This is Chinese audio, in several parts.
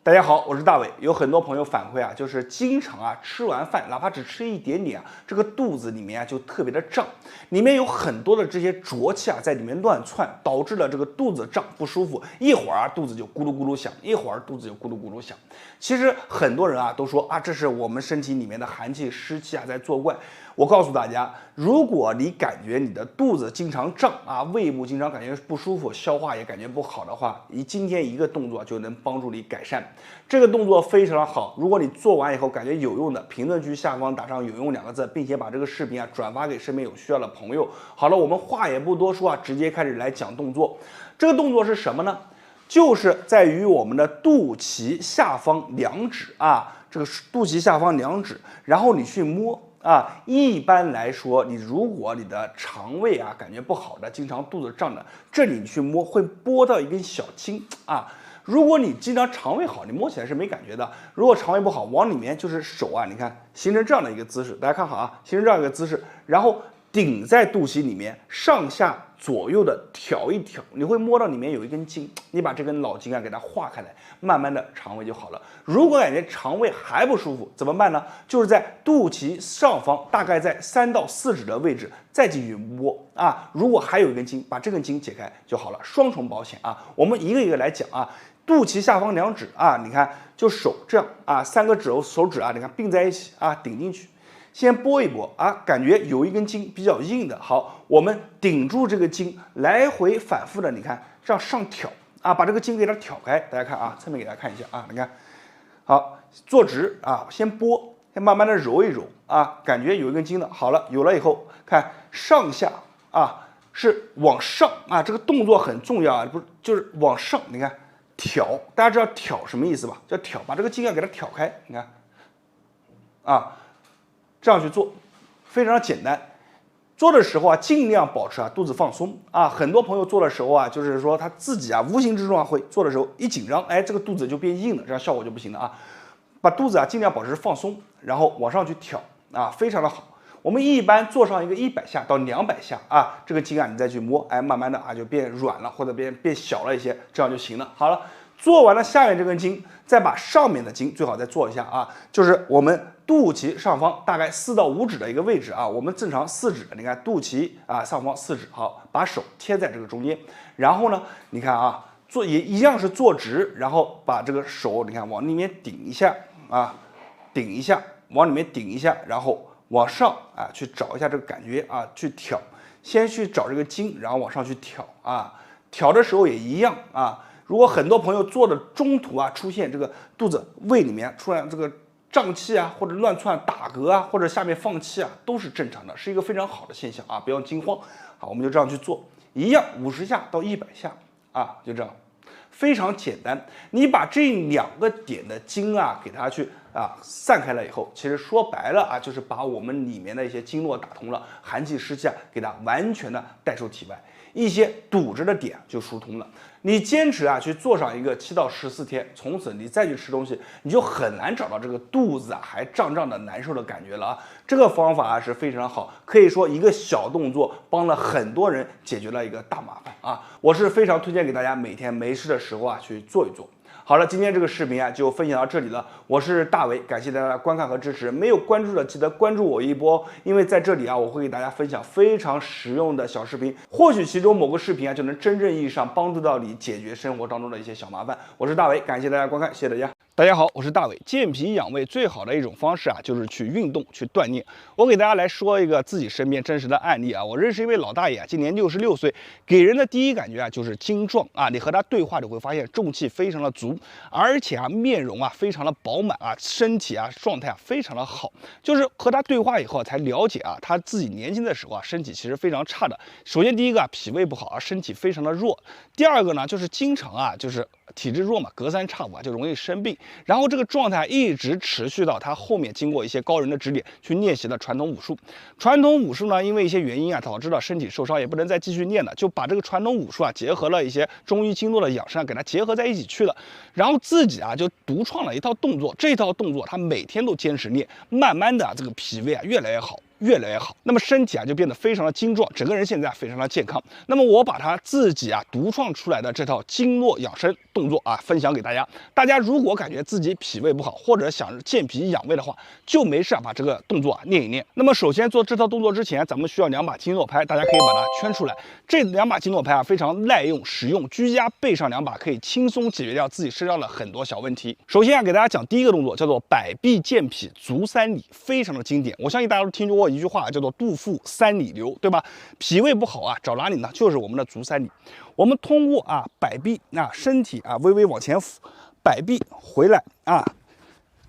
大家好，我是大伟。有很多朋友反馈啊，就是经常啊吃完饭，哪怕只吃一点点啊，这个肚子里面啊就特别的胀，里面有很多的这些浊气啊在里面乱窜，导致了这个肚子胀不舒服，一会儿啊肚子就咕噜咕噜响，一会儿肚子就咕噜咕噜响。其实很多人啊都说啊，这是我们身体里面的寒气湿气啊在作怪。我告诉大家，如果你感觉你的肚子经常胀啊，胃部经常感觉不舒服，消化也感觉不好的话，今天一个动作就能帮助你改善。这个动作非常的好，如果你做完以后感觉有用的，评论区下方打上"有用"2个字，并且把这个视频啊转发给身边有需要的朋友。好了，我们话也不多说啊，直接开始来讲动作。这个动作是什么呢？就是在于我们的肚脐下方2指啊，这个肚脐下方2指，然后你去摸。一般来说，如果你的肠胃啊感觉不好的，经常肚子胀的，这里你去摸会拨到一根小筋啊。如果你经常肠胃好，你摸起来是没感觉的。如果肠胃不好，往里面就是手啊，你看形成这样的一个姿势，大家看好啊，形成这样一个姿势，然后顶在肚脐里面，上下左右的挑一挑，你会摸到里面有一根筋，你把这根老筋啊给它化开来，慢慢的肠胃就好了。如果感觉肠胃还不舒服，怎么办呢？就是在肚脐上方，大概在3到4指的位置，再继续摸啊。如果还有一根筋，把这根筋解开就好了，双重保险啊。我们一个一个来讲啊。肚脐下方2指啊，你看就手这样啊，3个手指啊，你看并在一起啊，顶进去。先拨一拨啊，感觉有一根筋比较硬的，好，我们顶住这个筋，来回反复的，你看这样上挑啊，把这个筋给它挑开。大家看啊，侧面给大家看一下啊，你看，好，坐直啊，先拨，先慢慢的揉一揉啊，感觉有一根筋的，好了，有了以后，看上下啊是往上啊，这个动作很重要啊，不是就是往上，你看挑，大家知道挑什么意思吧？叫挑，把这个筋啊给它挑开，你看啊。这样去做，非常的简单。做的时候啊，尽量保持啊肚子放松啊。很多朋友做的时候啊，就是说他自己啊无形之中啊会做的时候一紧张，哎，这个肚子就变硬了，这样效果就不行了啊。把肚子啊尽量保持放松，然后往上去挑啊，非常的好。我们一般做上一个100下到200下啊，这个筋啊你再去摸，哎，慢慢的啊就变软了或者变小了一些，这样就行了。好了。做完了下面这根筋，再把上面的筋最好再做一下啊，就是我们肚脐上方大概4到5指的一个位置啊，我们正常4指，你看肚脐啊上方4指，好，把手贴在这个中间，然后呢，你看啊，也一样是坐直，然后把这个手你看往里面顶一下啊，顶一下，往里面顶一下，然后往上啊去找一下这个感觉啊，去挑，先去找这个筋，然后往上去挑啊，挑的时候也一样啊。如果很多朋友做的中途啊出现这个肚子胃里面出现这个胀气啊，或者乱窜打嗝啊，或者下面放气啊，都是正常的，是一个非常好的现象啊，不要惊慌。好，我们就这样去做，一样50下到100下啊，就这样，非常简单。你把这2个点的筋啊给它去散开了以后，其实说白了啊，就是把我们里面的一些经络打通了，寒气湿气啊给它完全的带出体外。一些堵着的点就疏通了。你坚持啊去做上一个7到14天，从此你再去吃东西，你就很难找到这个肚子啊还胀胀的难受的感觉了啊。这个方法啊是非常好，可以说一个小动作帮了很多人解决了一个大麻烦啊。我是非常推荐给大家每天没事的时候啊去做一做。好了，今天这个视频啊就分享到这里了。我是大伟，感谢大家的观看和支持。没有关注的记得关注我一波，因为在这里啊我会给大家分享非常实用的小视频，或许其中某个视频啊就能真正意义上帮助到你解决生活当中的一些小麻烦。我是大伟，感谢大家观看，谢谢大家。大家好，我是大伟。健脾养胃最好的一种方式啊，就是去运动、去锻炼。我给大家来说一个自己身边真实的案例啊。我认识一位老大爷啊，今年66岁，给人的第一感觉啊就是精壮啊。你和他对话，你会发现重气非常的足，而且啊面容啊非常的饱满啊，身体啊状态啊非常的好。就是和他对话以后才了解啊，他自己年轻的时候啊身体其实非常差的。首先第一个啊脾胃不好啊，身体非常的弱。第二个呢就是经常啊就是体质弱嘛，隔三差五啊就容易生病。然后这个状态一直持续到他后面经过一些高人的指点去练习了传统武术。传统武术呢，因为一些原因啊，导致了身体受伤，也不能再继续练了，就把这个传统武术啊结合了一些中医经络的养生啊，给它结合在一起去了。然后自己啊就独创了一套动作，这套动作他每天都坚持练，慢慢的这个脾胃啊越来越好。越来越好，那么身体啊就变得非常的精壮，整个人现在非常的健康。那么我把他自己啊独创出来的这套经络养生动作啊分享给大家。大家如果感觉自己脾胃不好，或者想健脾养胃的话，就没事啊把这个动作啊练一练。那么首先做这套动作之前，咱们需要2把经络拍，大家可以把它圈出来。这2把经络拍啊非常耐用实用，居家备上2把，可以轻松解决掉自己身上的很多小问题。首先啊，给大家讲第一个动作，叫做百臂健脾足三里，非常的经典。我相信大家都听说过一句话，叫做肚腹三里留，对吧？脾胃不好啊，找哪里呢？就是我们的足三里。我们通过啊摆臂啊身体啊微微往前俯，摆臂回来啊，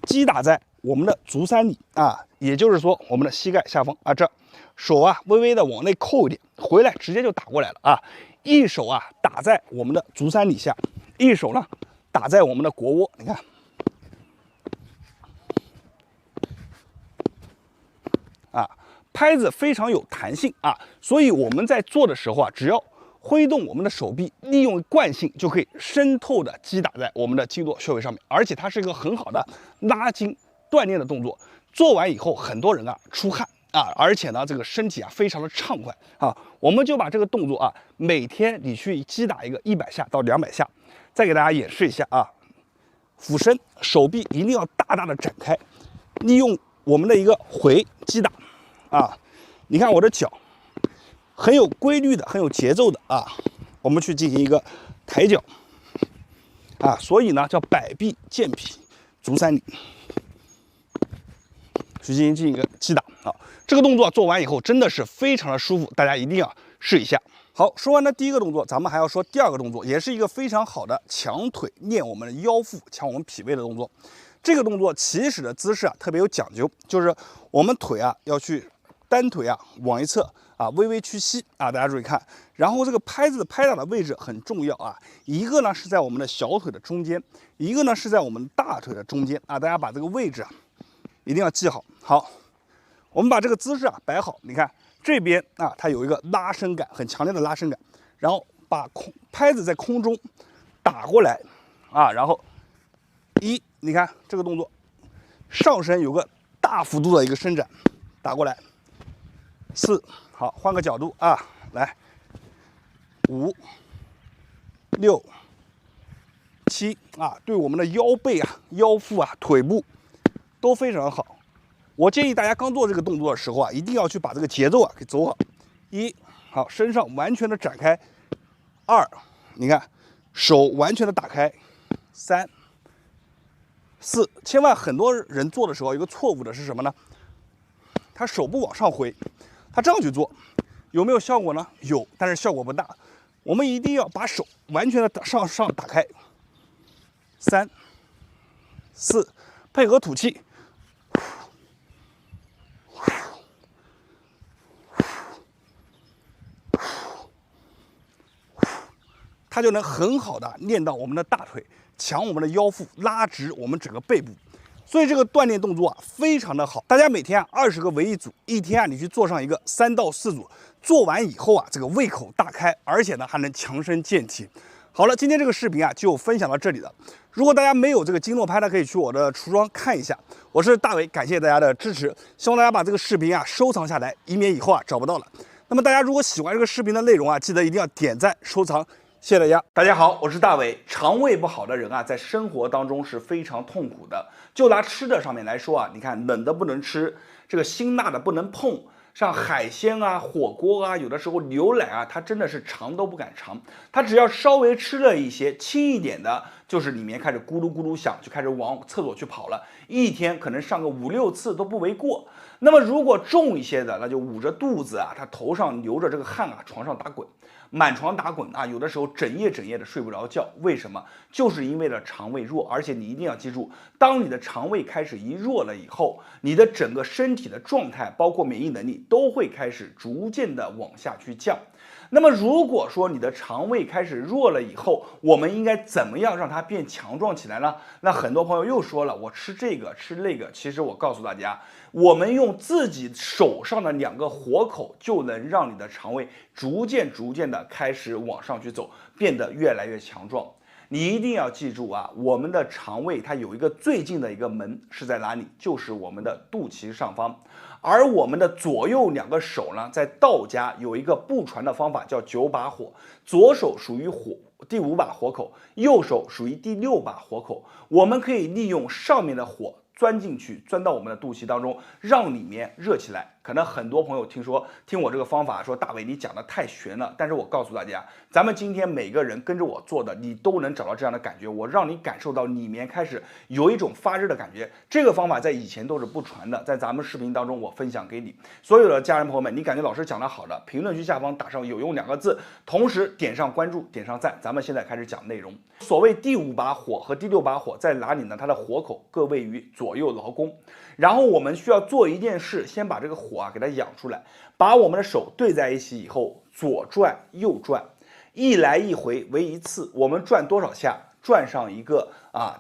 击打在我们的足三里啊，也就是说我们的膝盖下方啊，这手啊微微的往内扣一点，回来直接就打过来了啊。一手啊打在我们的足三里下，一手呢打在我们的腘窝，你看。啊，拍子非常有弹性啊，所以我们在做的时候啊，只要挥动我们的手臂，利用惯性就可以渗透的击打在我们的经络穴位上面，而且它是一个很好的拉筋锻炼的动作。做完以后，很多人啊出汗啊，而且呢这个身体啊非常的畅快啊。我们就把这个动作啊，每天你去击打一个100下到200下，再给大家演示一下啊。俯身，手臂一定要大大的展开，利用我们的一个回击打。啊，你看我的脚很有规律的，很有节奏的啊，我们去进行一个抬脚啊，所以呢叫百臂健脾足三里，去进行一个击打啊。这个动作做完以后真的是非常的舒服，大家一定要试一下。好，说完了第一个动作，咱们还要说第二个动作，也是一个非常好的强腿练我们的腰腹、强我们脾胃的动作。这个动作起始的姿势啊特别有讲究，就是我们腿啊要去。单腿啊往一侧啊微微屈膝啊，大家注意看。然后这个拍子的拍打的位置很重要啊，一个呢是在我们的小腿的中间，一个呢是在我们大腿的中间啊，大家把这个位置啊一定要记好。好，我们把这个姿势啊摆好，你看这边啊它有一个拉伸感，很强烈的拉伸感，然后把拍子在空中打过来啊，然后你看这个动作，上身有个大幅度的一个伸展，打过来。4，好，换个角度啊，来，5、6、7啊，对我们的腰背啊、腰腹啊、腿部都非常好。我建议大家刚做这个动作的时候啊，一定要去把这个节奏啊给走好。1，好，身上完全的展开。2，你看手完全的打开。3、4，千万很多人做的时候，一个错误的是什么呢？他手部往上挥。他这样去做，有没有效果呢？有，但是效果不大。我们一定要把手完全的上打开。3、4，配合吐气，它就能很好的练到我们的大腿，强我们的腰腹，拉直我们整个背部。所以这个锻炼动作啊非常的好，大家每天啊20个为一组，一天啊你去做上一个3到4组，做完以后啊这个胃口大开，而且呢还能强身健体。好了，今天这个视频啊就分享到这里了。如果大家没有这个经络拍呢，可以去我的橱窗看一下。我是大伟，感谢大家的支持，希望大家把这个视频啊收藏下来，以免以后啊找不到了。那么大家如果喜欢这个视频的内容啊，记得一定要点赞收藏。谢谢大家。大家好，我是大伟。肠胃不好的人啊，在生活当中是非常痛苦的。就拿吃的上面来说啊，你看冷的不能吃，这个辛辣的不能碰，像海鲜啊、火锅啊，有的时候牛奶啊，它真的是尝都不敢尝。它只要稍微吃了一些轻一点的，就是里面开始咕噜咕噜响，就开始往厕所去跑了。一天可能上个5、6次都不为过。那么如果重一些的，那就捂着肚子啊，他头上流着这个汗啊，床上打滚。满床打滚啊，有的时候整夜的睡不着觉，为什么？就是因为了肠胃弱，而且你一定要记住，当你的肠胃开始一弱了以后，你的整个身体的状态，包括免疫能力，都会开始逐渐的往下去降。那么如果说你的肠胃开始弱了以后，我们应该怎么样让它变强壮起来呢？那很多朋友又说了，我吃这个吃那个，其实我告诉大家，我们用自己手上的2个活口就能让你的肠胃逐渐的开始往上去走，变得越来越强壮。你一定要记住啊，我们的肠胃它有一个最近的一个门是在哪里？就是我们的肚脐上方。而我们的左右两个手呢，在道家有一个不传的方法叫9把火，左手属于火，第5把火口，右手属于第6把火口。我们可以利用上面的火钻进去，钻到我们的肚脐当中，让里面热起来。可能很多朋友听我这个方法说，大伟你讲的太玄了，但是我告诉大家，咱们今天每个人跟着我做的，你都能找到这样的感觉，我让你感受到里面开始有一种发热的感觉。这个方法在以前都是不传的，在咱们视频当中我分享给你。所有的家人朋友们，你感觉老师讲的好的，评论区下方打上有用2个字，同时点上关注，点上赞，咱们现在开始讲内容。所谓第5把火和第6把火在哪里呢？它的火口各位于左右劳宫。然后我们需要做一件事，先把这个火给它养出来，把我们的手对在一起以后，左转右转，一来一回为一次。我们转多少下？转上一个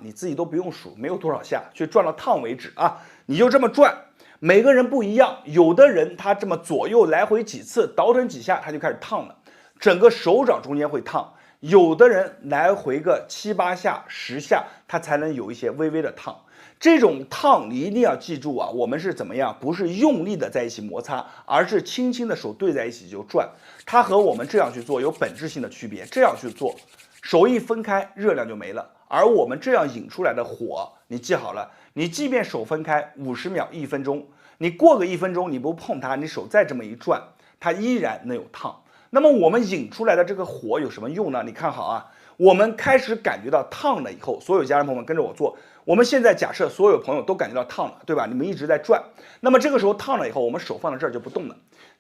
你自己都不用数，没有多少下，去转到烫为止啊！你就这么转，每个人不一样，有的人他这么左右来回几次，倒腾几下他就开始烫了，整个手掌中间会烫。有的人来回个7、8下、10下，他才能有一些微微的烫。这种烫你一定要记住啊，我们是怎么样？不是用力的在一起摩擦，而是轻轻的手对在一起就转。它和我们这样去做有本质性的区别。这样去做，手一分开，热量就没了。而我们这样引出来的火，你记好了，你即便手分开50秒、1分钟，你过个1分钟你不碰它，你手再这么一转，它依然能有烫。那么我们引出来的这个火有什么用呢？你看好啊，我们开始感觉到烫了以后，所有家人朋友们跟着我做。我们现在假设所有朋友都感觉到烫了，对吧？你们一直在转，那么这个时候烫了以后，我们手放在这儿就不动了，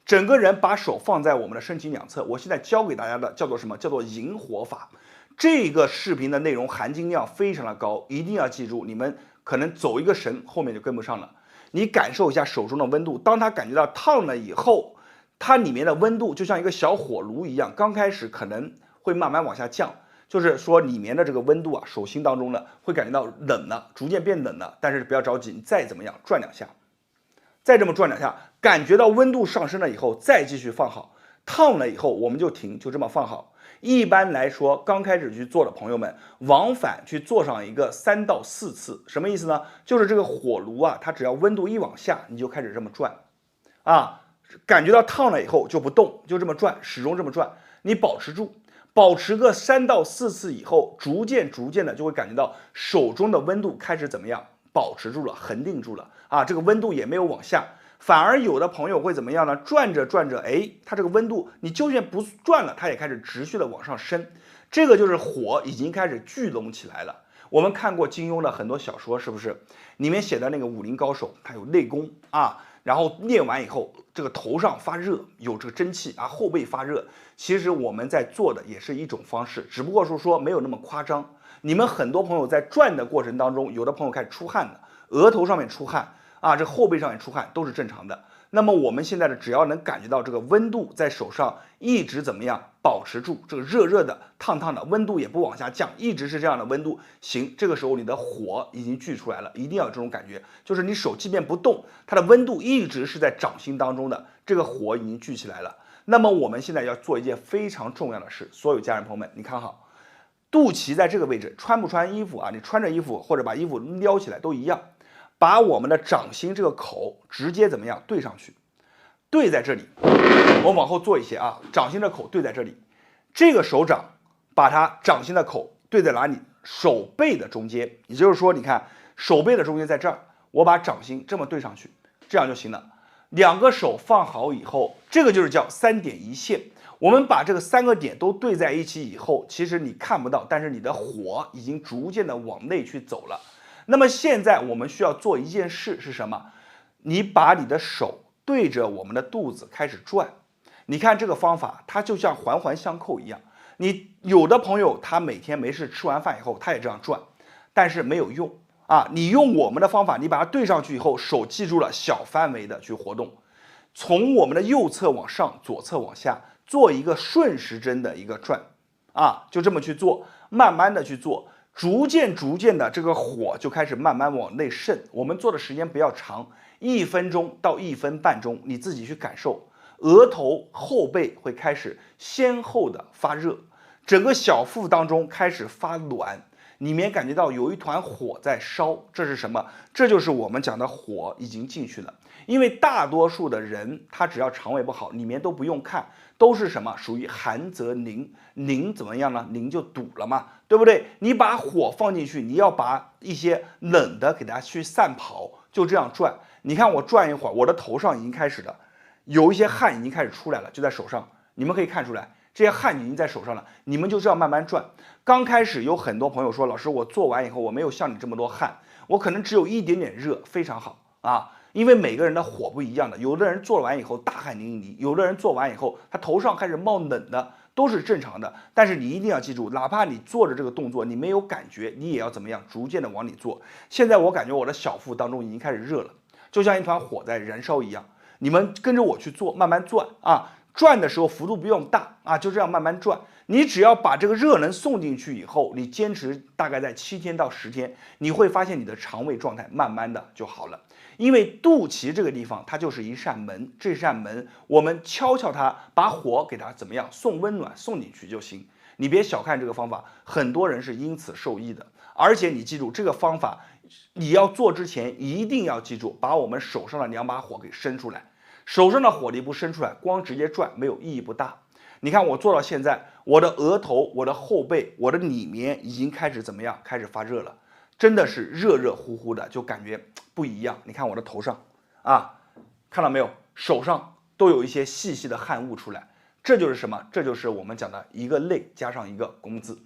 整个人把手放在我们的身体两侧。我现在教给大家的叫做什么？叫做引火法。这个视频的内容含金量非常的高，一定要记住，你们可能走一个神，后面就跟不上了。你感受一下手中的温度，当它感觉到烫了以后，它里面的温度就像一个小火炉一样，刚开始可能会慢慢往下降。就是说里面的这个温度啊，手心当中呢会感觉到冷了，逐渐变冷了，但是不要着急，你再怎么样转2下，再这么转2下，感觉到温度上升了以后，再继续放好，烫了以后我们就停，就这么放好。一般来说，刚开始去做的朋友们，往返去做上一个3到4次，什么意思呢？就是这个火炉啊，它只要温度一往下，你就开始这么转，感觉到烫了以后就不动，就这么转，始终这么转，你保持住。保持个3到4次以后，逐渐的就会感觉到手中的温度开始怎么样？保持住了，恒定住了这个温度也没有往下，反而有的朋友会怎么样呢？转着，它这个温度你就算不转了，它也开始持续的往上升，这个就是火已经开始聚拢起来了。我们看过金庸的很多小说，是不是？里面写的那个武林高手，他有内功然后练完以后，这个头上发热，有这个蒸汽后背发热。其实我们在做的也是一种方式，只不过是说没有那么夸张。你们很多朋友在转的过程当中，有的朋友开始出汗了，额头上面出汗这后背上面出汗都是正常的。那么我们现在只要能感觉到这个温度在手上一直怎么样保持住，这个热的、烫的，温度也不往下降，一直是这样的温度。行，这个时候你的火已经聚出来了，一定要有这种感觉，就是你手即便不动，它的温度一直是在掌心当中的，这个火已经聚起来了。那么我们现在要做一件非常重要的事，所有家人朋友们，你看好，肚脐在这个位置，穿不穿衣服你穿着衣服或者把衣服撩起来都一样。把我们的掌心这个口直接怎么样对上去，对在这里，我往后做一些掌心的口对在这里，这个手掌把它掌心的口对在哪里？手背的中间，也就是说，你看手背的中间在这儿，我把掌心这么对上去，这样就行了。2个手放好以后，这个就是叫3点一线。我们把这个3个点都对在一起以后，其实你看不到，但是你的火已经逐渐的往内去走了。那么现在我们需要做一件事是什么？你把你的手对着我们的肚子开始转。你看这个方法，它就像环环相扣一样。你有的朋友他每天没事吃完饭以后，他也这样转，但是没有用你用我们的方法，你把它对上去以后，手记住了小范围的去活动，从我们的右侧往上，左侧往下，做一个顺时针的一个转就这么去做，慢慢的去做。逐渐的，这个火就开始慢慢往内渗。我们做的时间不要长，1分钟到1分半钟，你自己去感受。额头、后背会开始先后的发热，整个小腹当中开始发暖，里面感觉到有一团火在烧，这是什么？这就是我们讲的火已经进去了。因为大多数的人他只要肠胃不好，里面都不用看，都是什么？属于寒则凝，凝怎么样呢？凝就堵了嘛，对不对？你把火放进去，你要把一些冷的给它去散跑，就这样转。你看我转一会儿，我的头上已经开始了，有一些汗已经开始出来了，就在手上，你们可以看出来。这些汗已经在手上了，你们就这样慢慢转。刚开始有很多朋友说，老师，我做完以后我没有像你这么多汗，我可能只有一点点热，非常好啊。因为每个人的火不一样的，有的人做完以后大汗淋漓，有的人做完以后他头上开始冒冷的，都是正常的。但是你一定要记住，哪怕你做着这个动作你没有感觉，你也要怎么样，逐渐的往里做。现在我感觉我的小腹当中已经开始热了，就像一团火在燃烧一样。你们跟着我去做，慢慢转啊。转的时候幅度不用大啊，就这样慢慢转。你只要把这个热能送进去以后，你坚持大概在7天到10天，你会发现你的肠胃状态慢慢的就好了。因为肚脐这个地方它就是一扇门，这扇门我们敲敲它，把火给它怎么样送温暖送进去就行。你别小看这个方法，很多人是因此受益的。而且你记住这个方法，你要做之前一定要记住，把我们手上的2把火给生出来。手上的火力不生出来，光直接转没有意义不大。你看我做到现在，我的额头、我的后背、我的里面已经开始怎么样？开始发热了，真的是热热乎乎的，就感觉不一样。你看我的头上啊，看到没有？手上都有一些细细的汗雾出来，这就是什么？这就是我们讲的一个累加上一个工字。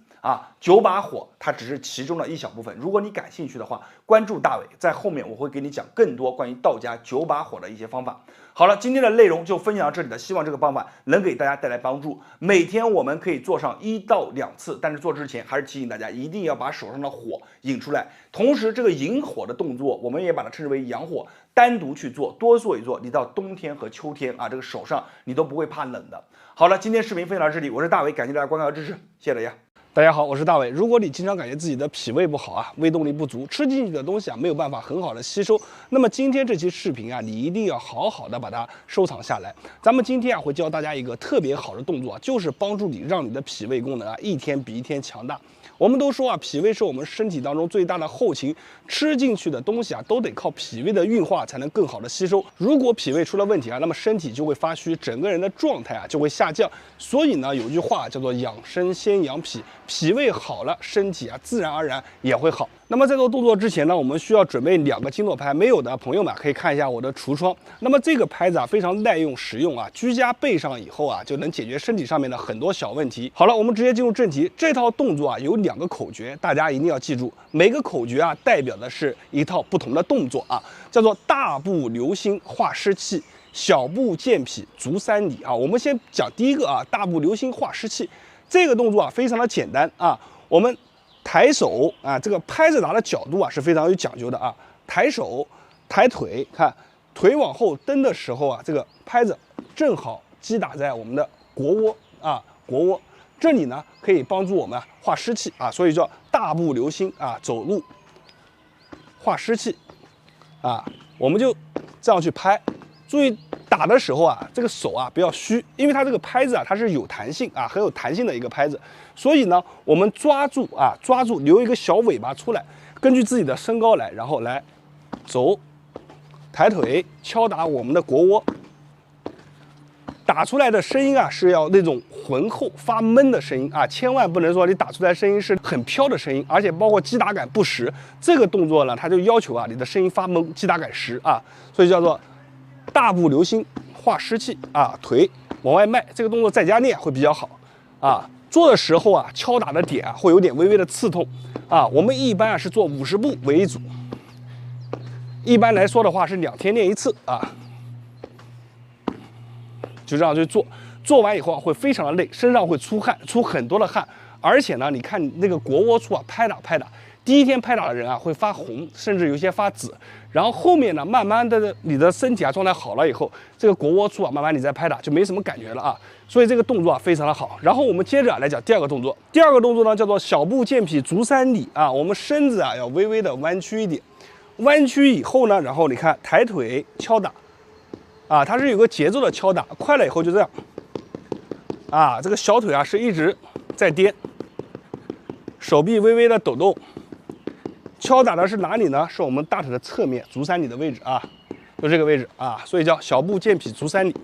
9把火它只是其中的一小部分。如果你感兴趣的话，关注大伟，在后面我会给你讲更多关于道家9把火的一些方法。好了，今天的内容就分享到这里了，希望这个方法能给大家带来帮助。每天我们可以做上1到2次，但是做之前还是提醒大家，一定要把手上的火引出来。同时，这个引火的动作，我们也把它称之为阳火，单独去做，多做一做，你到冬天和秋天这个手上你都不会怕冷的。好了，今天视频分享到这里，我是大伟，感谢大家观看和支持，谢谢大家。大家好，我是大伟。如果你经常感觉自己的脾胃不好胃动力不足，吃进去的东西没有办法很好的吸收，那么今天这期视频你一定要好好的把它收藏下来。咱们今天会教大家一个特别好的动作，就是帮助你让你的脾胃功能一天比一天强大。我们都说脾胃是我们身体当中最大的后勤，吃进去的东西都得靠脾胃的运化才能更好的吸收。如果脾胃出了问题那么身体就会发虚，整个人的状态就会下降。所以呢，有句话叫做养生先养脾，脾胃好了，身体自然而然也会好。那么在做动作之前呢，我们需要准备2个经络拍，没有的朋友们可以看一下我的橱窗。那么这个拍子非常耐用实用居家备上以后就能解决身体上面的很多小问题。好了，我们直接进入正题。这套动作有2个口诀，大家一定要记住。每个口诀代表的是一套不同的动作叫做大步流星化湿气，小步健脾足3里我们先讲第一个大步流星化湿气。这个动作非常的简单我们抬手这个拍子拿的角度是非常有讲究的抬手抬腿，看腿往后蹬的时候这个拍子正好击打在我们的腘窝腘窝这里呢，可以帮助我们化湿气所以叫大步流星走路化湿气我们就这样去拍。注意打的时候这个手不要虚，因为它这个拍子它是有弹性很有弹性的一个拍子，所以呢，我们抓住留一个小尾巴出来，根据自己的身高来，然后来走，抬腿敲打我们的腘窝，打出来的声音是要那种浑厚发闷的声音千万不能说你打出来声音是很飘的声音，而且包括击打感不实。这个动作呢，它就要求你的声音发闷，击打感实所以叫做大步流星化湿气腿往外迈。这个动作在家练会比较好做的时候敲打的点会有点微微的刺痛我们一般是做50步为一组，一般来说的话是2天练1次就这样去做。做完以后会非常的累，身上会出汗，出很多的汗，而且呢，你看那个腘窝处拍打，第一天拍打的人会发红，甚至有些发紫。然后后面呢，慢慢的你的身体状态好了以后，这个腘窝处慢慢你再拍打就没什么感觉了所以这个动作非常的好。然后我们接着来讲第2个动作。第2个动作呢叫做小步健脾足3里我们身子要微微的弯曲一点，弯曲以后呢，然后你看抬腿敲打它是有个节奏的敲打，快了以后就这样这个小腿是一直再颠，手臂微微的抖动。敲打的是哪里呢？是我们大腿的侧面，足三里的位置啊，就这个位置啊，所以叫小步健脾足三里。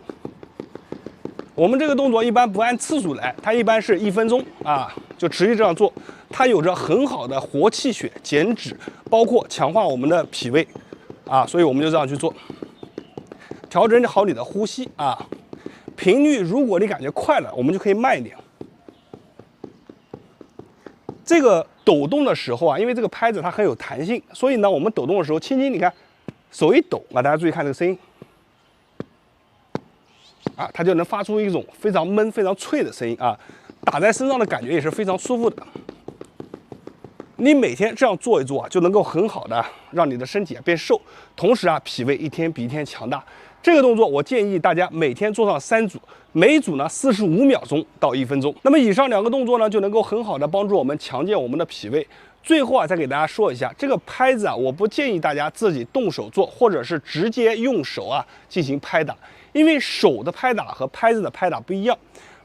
我们这个动作一般不按次数来，它一般是1分钟啊，就持续这样做。它有着很好的活气血、减脂，包括强化我们的脾胃啊，所以我们就这样去做。调整好你的呼吸啊，频率如果你感觉快了，我们就可以慢一点。这个抖动的时候啊，因为这个拍子它很有弹性，所以呢，我们抖动的时候，轻轻你看，手一抖啊，大家注意看这个声音啊，它就能发出一种非常闷、非常脆的声音啊，打在身上的感觉也是非常舒服的。你每天这样做一做啊，就能够很好的让你的身体变瘦，同时啊，脾胃一天比一天强大。这个动作我建议大家每天做上3组，每组呢45秒钟到1分钟。那么以上2个动作呢，就能够很好的帮助我们强健我们的脾胃。最后啊，再给大家说一下，这个拍子啊，我不建议大家自己动手做，或者是直接用手啊进行拍打，因为手的拍打和拍子的拍打不一样。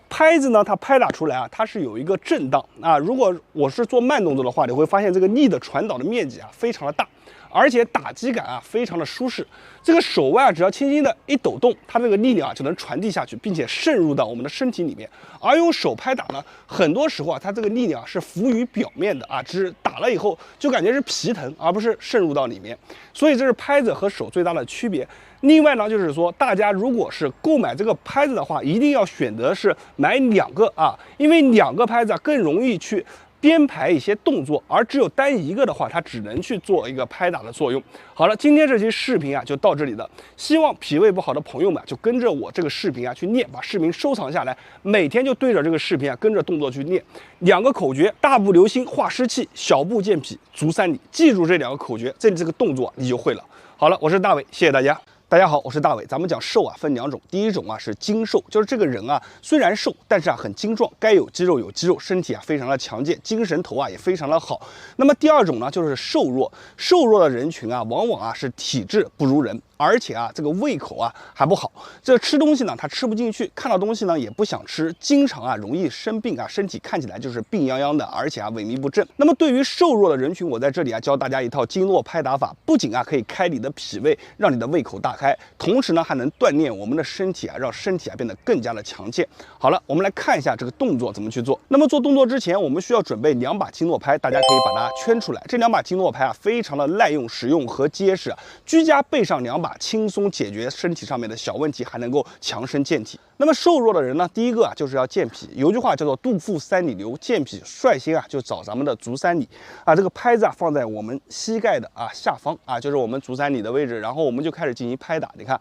拍子呢，它拍打出来啊，它是有一个震荡啊。如果我是做慢动作的话，你会发现这个力的传导的面积啊非常的大，而且打击感啊非常的舒适。这个手腕只要轻轻的一抖动，它这个力量啊就能传递下去，并且渗入到我们的身体里面。而用手拍打呢，很多时候啊，它这个力量是浮于表面的啊，只是打了以后就感觉是皮疼，而不是渗入到里面。所以这是拍子和手最大的区别。另外呢，就是说大家如果是购买这个拍子的话，一定要选择是买2个啊，因为2个拍子啊更容易去编排一些动作，而只有单一个的话，它只能去做一个拍打的作用。好了，今天这期视频啊就到这里了。希望脾胃不好的朋友们就跟着我这个视频啊去练，把视频收藏下来，每天就对着这个视频啊跟着动作去练。2个口诀：大步流星化湿气，小步健脾足三里。记住这2个口诀，这个动作你就会了。好了，我是大伟，谢谢大家。大家好，我是大伟。咱们讲瘦啊，分2种。第一种啊是精瘦，就是这个人啊虽然瘦，但是啊很精壮，该有肌肉有肌肉，身体啊非常的强健，精神头啊也非常的好。那么第2种呢就是瘦弱，瘦弱的人群啊往往啊是体质不如人，而且啊这个胃口啊还不好，这吃东西呢他吃不进去，看到东西呢也不想吃，经常啊容易生病啊，身体看起来就是病殃殃的，而且啊萎靡不振。那么对于瘦弱的人群，我在这里啊教大家一套经络拍打法，不仅啊可以开你的脾胃，让你的胃口大开，同时呢还能锻炼我们的身体啊，让身体啊变得更加的强健。好了，我们来看一下这个动作怎么去做。那么做动作之前，我们需要准备2把经络拍，大家可以把它圈出来。这2把经络拍啊非常的耐用、实用和结实，居家备上2把，轻松解决身体上面的小问题，还能够强身健体。那么瘦弱的人呢，第一个啊就是要健脾。有句话叫做“肚腹3里流”，健脾率先啊就找咱们的足三里啊。这个拍子啊放在我们膝盖的啊下方啊，就是我们足三里的位置，然后我们就开始进行拍打。你看，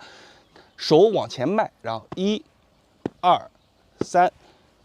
手往前迈，然后1、2、3、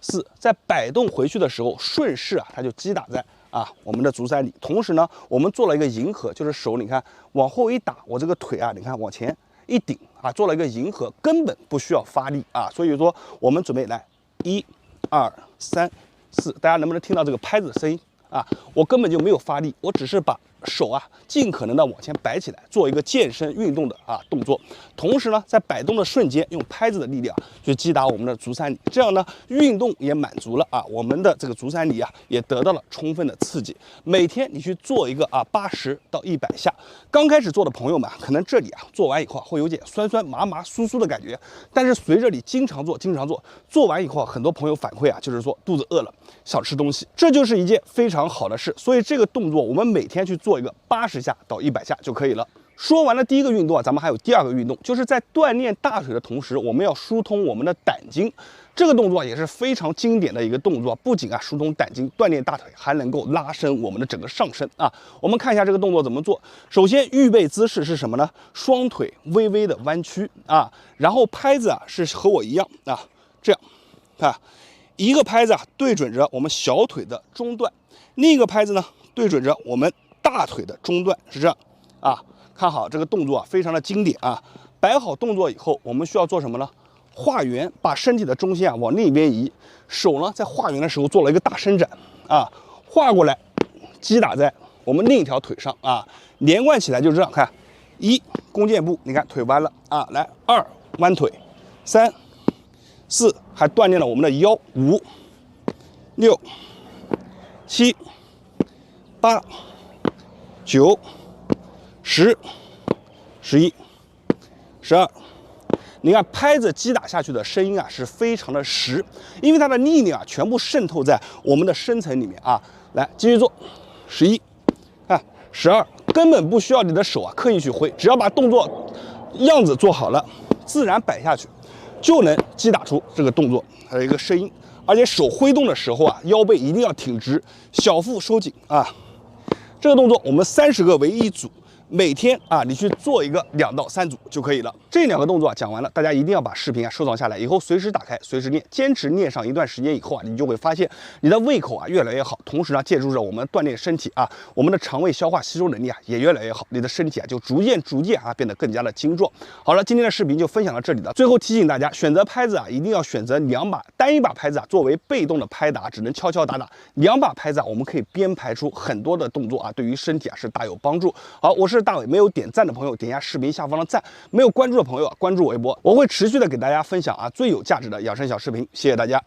4，在摆动回去的时候，顺势啊它就击打在啊我们的足三里。同时呢，我们做了一个迎合，就是手你看往后一打，我这个腿啊你看往前一顶啊，做了一个迎合，根本不需要发力啊。所以说我们准备来1、2、3、4，大家能不能听到这个拍子的声音啊？我根本就没有发力，我只是把手啊尽可能的往前摆起来，做一个健身运动的啊动作。同时呢，在摆动的瞬间，用拍子的力量去击打我们的足三里，这样呢运动也满足了啊，我们的这个足三里啊也得到了充分的刺激。每天你去做一个啊80到100下。刚开始做的朋友们可能这里啊做完以后会有点酸酸麻麻酥酥的感觉，但是随着你经常做，做完以后很多朋友反馈啊就是说肚子饿了，想吃东西，这就是一件非常好的事。所以这个动作我们每天去做一个80下到100下就可以了。说完了第一个运动啊，咱们还有第2个运动，就是在锻炼大腿的同时，我们要疏通我们的胆经。这个动作也是非常经典的一个动作，不仅啊疏通胆经，锻炼大腿，还能够拉伸我们的整个上身啊。我们看一下这个动作怎么做。首先预备姿势是什么呢？双腿微微的弯曲啊，然后拍子啊是和我一样啊，这样啊，一个拍子啊对准着我们小腿的中段，另一个拍子呢对准着我们大腿的中段，是这样啊。看好这个动作啊，非常的经典啊。摆好动作以后，我们需要做什么呢？画圆，把身体的中心啊往另一边移。手呢在画圆的时候做了一个大伸展啊，画过来，击打在我们另一条腿上啊，连贯起来就是这样。看，1弓箭步，你看腿弯了啊，来2弯腿，3、4还锻炼了我们的腰，5、6、7、8、9、10、11、12。你看拍子击打下去的声音啊，是非常的实，因为它的力量啊全部渗透在我们的深层里面啊。来，继续做，11，看12，根本不需要你的手啊刻意去挥，只要把动作样子做好了，自然摆下去，就能击打出这个动作还有一个声音。而且手挥动的时候啊，腰背一定要挺直，小腹收紧啊。这个动作我们30个为一组。每天啊，你去做一个2到3组就可以了。这2个动作讲完了，大家一定要把视频收藏下来，以后随时打开，随时练。坚持练上一段时间以后啊，你就会发现你的胃口啊越来越好，同时呢，借助着我们锻炼身体啊，我们的肠胃消化吸收能力啊也越来越好，你的身体啊就逐渐啊变得更加的精壮。好了，今天的视频就分享到这里了。最后提醒大家，选择拍子啊，一定要选择2把，单一把拍子啊作为被动的拍打，只能敲敲打打；2把拍子啊，我们可以编排出很多的动作啊，对于身体啊是大有帮助。好，我是大伟，没有点赞的朋友点一下视频下方的赞，没有关注的朋友啊关注我一波，我会持续的给大家分享啊最有价值的养生小视频，谢谢大家。